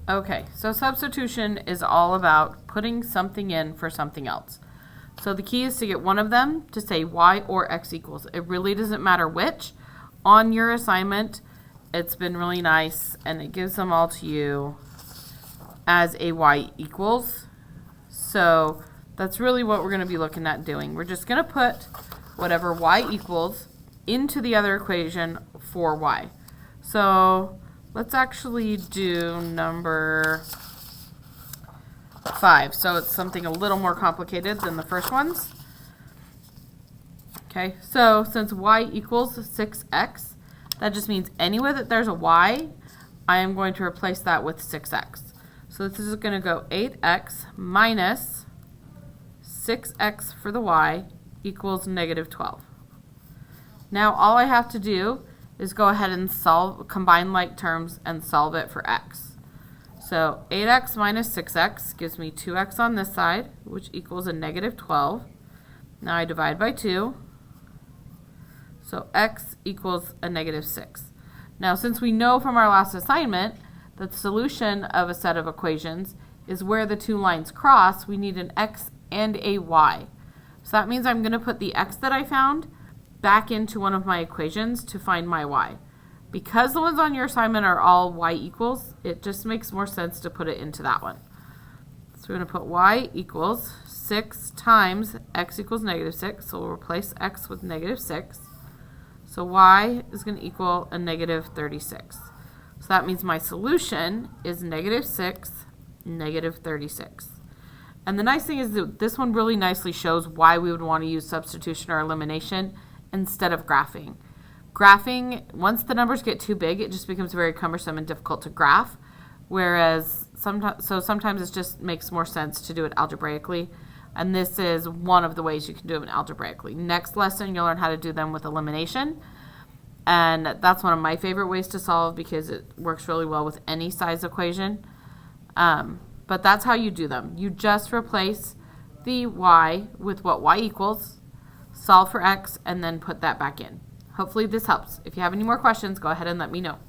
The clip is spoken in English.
Okay, so substitution is all about putting something in for something else. So the key is to get one of them to say y or x equals. It really doesn't matter which. On your assignment, it's been really nice, and it gives them all to you as a y equals. So that's really what we're going to be looking at doing. We're just going to put whatever y equals into the other equation for y. So let's actually do number 5. So it's something a little more complicated than the first ones. Okay, so since y equals 6x, that just means anywhere that there's a y, I am going to replace that with 6x. So this is going to go 8x minus 6x for the y equals negative 12. Now all I have to do is go ahead and combine like terms and solve it for x. So 8x minus 6x gives me 2x on this side, which equals a negative 12. Now I divide by 2. So x equals a negative 6. Now since we know from our last assignment that the solution of a set of equations is where the two lines cross, we need an x and a y. So that means I'm going to put the x that I found back into one of my equations to find my y. Because the ones on your assignment are all y equals, it just makes more sense to put it into that one. So we're going to put y equals 6 times x equals negative 6. So we'll replace x with negative 6. So y is going to equal a negative 36. So that means my solution is negative 6, negative 36. And the nice thing is that this one really nicely shows why we would want to use substitution or elimination instead of graphing. Graphing, once the numbers get too big, it just becomes very cumbersome and difficult to graph, whereas sometimes it just makes more sense to do it algebraically, and this is one of the ways you can do them algebraically. Next lesson, you'll learn how to do them with elimination, and that's one of my favorite ways to solve because it works really well with any size equation. But that's how you do them. You just replace the y with what y equals, solve for x, and then put that back in. Hopefully this helps. If you have any more questions, go ahead and let me know.